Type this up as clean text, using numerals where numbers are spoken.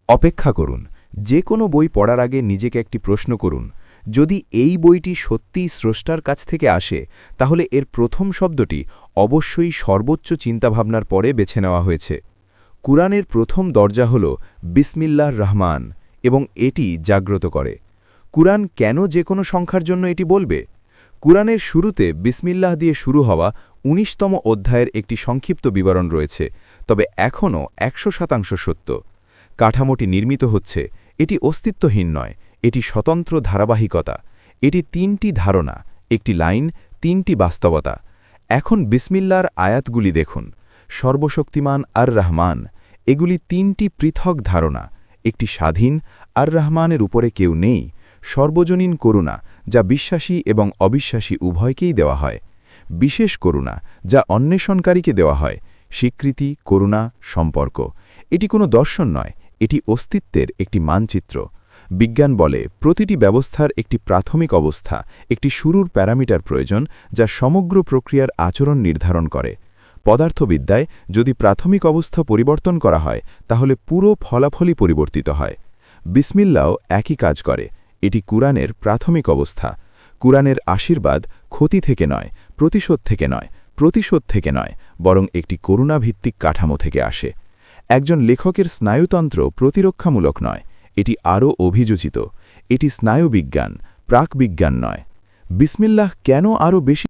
অপেক্ষা করুন। যে কোনো বই পড়ার আগে নিজেকে একটি প্রশ্ন করুন, যদি এই বইটি সত্যিই স্রষ্টার কাছ থেকে আসে, তাহলে এর প্রথম শব্দটি অবশ্যই সর্বোচ্চ চিন্তাভাবনার পরে বেছে নেওয়া হয়েছে। কুরআনের প্রথম দরজা হল বিসমিল্লাহর রহমান, এবং এটি জাগ্রত করে। কুরআন কেন যে কোনো সংখ্যার জন্য এটি বলবে? কুরআনের শুরুতে বিসমিল্লাহ দিয়ে শুরু হওয়া ১৯তম অধ্যায়ের একটি সংক্ষিপ্ত বিবরণ রয়েছে, তবে এখনও ১০০% সত্য। কাঠামোটি নির্মিত হচ্ছে, এটি অস্তিত্বহীন নয়, এটি স্বতন্ত্র ধারাবাহিকতা। এটি ৩টি ধারণা, একটি লাইন, ৩টি বাস্তবতা। এখন বিসমিল্লার আয়াতগুলি দেখুন। সর্বশক্তিমান আর রহমান, এগুলি ৩টি পৃথক ধারণা। একটি স্বাধীন, আর রহমানের উপরে কেউ নেই, সর্বজনীন করুণা, যা বিশ্বাসী এবং অবিশ্বাসী উভয়কেই দেওয়া হয়। বিশেষ করুণা, যা অন্বেষণকারীকে দেওয়া হয়। স্বীকৃতি, করুণা, সম্পর্ক। এটি কোনো দর্শন নয়, এটি অস্তিত্বের একটি মানচিত্র। বিজ্ঞান বলে প্রতিটি ব্যবস্থার একটি প্রাথমিক অবস্থা, একটি শুরুর প্যারামিটার প্রয়োজন, যা সমগ্র প্রক্রিয়ার আচরণ নির্ধারণ করে। পদার্থবিদ্যায় যদি প্রাথমিক অবস্থা পরিবর্তন করা হয়, তাহলে পুরো ফলাফলই পরিবর্তিত হয়। বিসমিল্লাও একই কাজ করে। এটি কুরআনের প্রাথমিক অবস্থা। কুরআনের আশীর্বাদ ক্ষতি থেকে নয়, প্রতিশোধ থেকে নয়, বরং একটি করুণাভিত্তিক কাঠামো থেকে আসে। একজন লেখকের স্নায়ুতন্ত্র প্রতিরক্ষামূলক নয়, এটি আরও অভিযোজিত। এটি স্নায়ুবিজ্ঞান, প্রাকবিজ্ঞান নয়। বিসমিল্লাহ কেন আরও বেশি